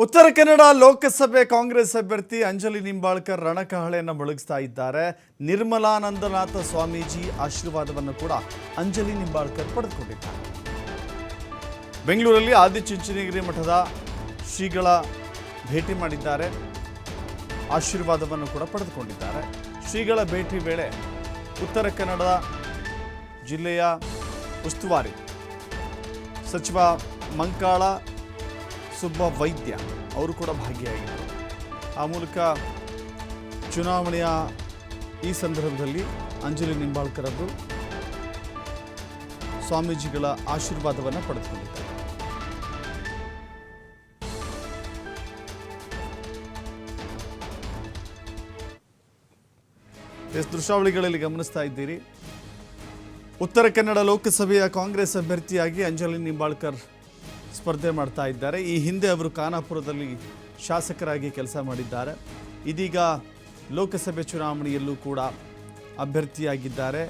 ಉತ್ತರ ಕನ್ನಡ ಲೋಕಸಭೆ ಕಾಂಗ್ರೆಸ್ ಅಭ್ಯರ್ಥಿ ಅಂಜಲಿ ನಿಂಬಾಳ್ಕರ್ ರಣಕಹಳೆಯನ್ನು ಮೊಳಗಿಸ್ತಾ ಇದ್ದಾರೆ. ನಿರ್ಮಲಾನಂದನಾಥ ಸ್ವಾಮೀಜಿ ಆಶೀರ್ವಾದವನ್ನು ಕೂಡ ಅಂಜಲಿ ನಿಂಬಾಳ್ಕರ್ ಪಡೆದುಕೊಂಡಿದ್ದಾರೆ. ಬೆಂಗಳೂರಲ್ಲಿ ಆದಿಚುಂಚನಗಿರಿ ಮಠದ ಶ್ರೀಗಳ ಭೇಟಿ ಮಾಡಿದ್ದಾರೆ. ಆಶೀರ್ವಾದವನ್ನು ಕೂಡ ಪಡೆದುಕೊಂಡಿದ್ದಾರೆ. ಶ್ರೀಗಳ ಭೇಟಿ ವೇಳೆ ಉತ್ತರ ಕನ್ನಡ ಜಿಲ್ಲೆಯ ಉಸ್ತುವಾರಿ ಸಚಿವ ಮಂಕಾಳ ಸುಬ್ಬ ವೈದ್ಯ ಅವರು ಕೂಡ ಭಾಗಿಯಾಗಿದ್ದರು. ಆ ಮೂಲಕ ಚುನಾವಣೆಯ ಈ ಸಂದರ್ಭದಲ್ಲಿ ಅಂಜಲಿ ನಿಂಬಾಳ್ಕರ್ ಅವರು ಸ್ವಾಮೀಜಿಗಳ ಆಶೀರ್ವಾದವನ್ನು ಪಡೆದುಕೊಂಡಿದ್ದಾರೆ. ದೃಶ್ಯಾವಳಿಗಳಲ್ಲಿ ಗಮನಿಸ್ತಾ ಇದ್ದೀರಿ. ಉತ್ತರ ಕನ್ನಡ ಲೋಕಸಭೆಯ ಕಾಂಗ್ರೆಸ್ ಅಭ್ಯರ್ಥಿಯಾಗಿ ಅಂಜಲಿ ನಿಂಬಾಳ್ಕರ್ ಸ್ಪರ್ಧೆ ಮಾಡ್ತಾ ಇದ್ದಾರೆ. ಈ ಹಿಂದೆ ಅವರು ಖಾನಾಪುರದಲ್ಲಿ ಶಾಸಕರಾಗಿ ಕೆಲಸ ಮಾಡಿದ್ದಾರೆ. ಇದೀಗ ಲೋಕಸಭೆ ಚುನಾವಣೆಯಲ್ಲೂ ಕೂಡ ಅಭ್ಯರ್ಥಿಯಾಗಿದ್ದಾರೆ.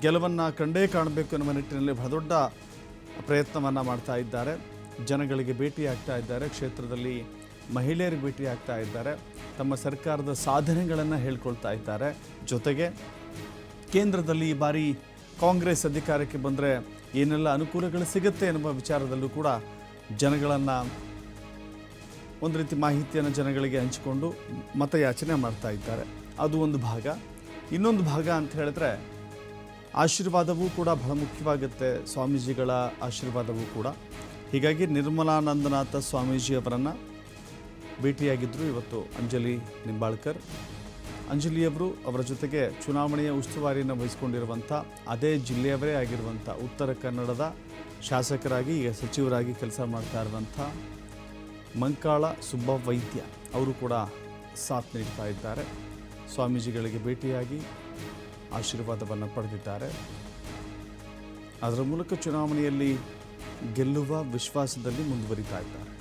ಗೆಲುವನ್ನು ಕಂಡೇ ಕಾಣಬೇಕು ಎನ್ನುವ ನಿಟ್ಟಿನಲ್ಲಿ ಬಹುದೊಡ್ಡ ಪ್ರಯತ್ನವನ್ನು ಮಾಡ್ತಾ ಇದ್ದಾರೆ. ಜನಗಳಿಗೆ ಭೇಟಿಯಾಗ್ತಾ ಇದ್ದಾರೆ. ಕ್ಷೇತ್ರದಲ್ಲಿ ಮಹಿಳೆಯರಿಗೆ ಭೇಟಿಯಾಗ್ತಾ ಇದ್ದಾರೆ. ತಮ್ಮ ಸರ್ಕಾರದ ಸಾಧನೆಗಳನ್ನು ಹೇಳ್ಕೊಳ್ತಾ ಇದ್ದಾರೆ. ಜೊತೆಗೆ ಕೇಂದ್ರದಲ್ಲಿ ಈ ಬಾರಿ ಕಾಂಗ್ರೆಸ್ ಅಧಿಕಾರಕ್ಕೆ ಬಂದರೆ ಏನೆಲ್ಲ ಅನುಕೂಲಗಳು ಸಿಗುತ್ತೆ ಎನ್ನುವ ವಿಚಾರದಲ್ಲೂ ಕೂಡ ಜನಗಳನ್ನು ಒಂದು ರೀತಿ ಮಾಹಿತಿಯನ್ನು ಜನಗಳಿಗೆ ಹಂಚಿಕೊಂಡು ಮತಯಾಚನೆ ಮಾಡ್ತಾ ಇದ್ದಾರೆ. ಅದು ಒಂದು ಭಾಗ. ಇನ್ನೊಂದು ಭಾಗ ಅಂತ ಹೇಳಿದ್ರೆ ಆಶೀರ್ವಾದವೂ ಕೂಡ ಬಹಳ ಮುಖ್ಯವಾಗುತ್ತೆ. ಸ್ವಾಮೀಜಿಗಳ ಆಶೀರ್ವಾದವೂ ಕೂಡ. ಹೀಗಾಗಿ ನಿರ್ಮಲಾನಂದನಾಥ ಸ್ವಾಮೀಜಿಯವರನ್ನು ಭೇಟಿಯಾಗಿದ್ದರು ಇವತ್ತು ಅಂಜಲಿ ನಿಂಬಾಳ್ಕರ್. ಅಂಜಲಿಯವರು ಅವರ ಜೊತೆಗೆ ಚುನಾವಣೆಯ ಉಸ್ತುವಾರಿಯನ್ನು ವಹಿಸಿಕೊಂಡಿರುವಂಥ ಅದೇ ಜಿಲ್ಲೆಯವರೇ ಆಗಿರುವಂಥ ಉತ್ತರ ಕನ್ನಡದ ಶಾಸಕರಾಗಿ ಈಗ ಸಚಿವರಾಗಿ ಕೆಲಸ ಮಾಡ್ತಾ ಇರುವಂಥ ಮಂಕಾಳ ಸುಬ್ಬ ವೈದ್ಯ ಅವರು ಕೂಡ ಸಾಥ್ ನೀಡ್ತಾ ಇದ್ದಾರೆ. ಸ್ವಾಮೀಜಿಗಳಿಗೆ ಭೇಟಿಯಾಗಿ ಆಶೀರ್ವಾದವನ್ನು ಪಡೆದಿದ್ದಾರೆ. ಅದರ ಮೂಲಕ ಚುನಾವಣೆಯಲ್ಲಿ ಗೆಲ್ಲುವ ವಿಶ್ವಾಸದಲ್ಲಿ ಮುಂದುವರಿತಾ ಇದ್ದಾರೆ.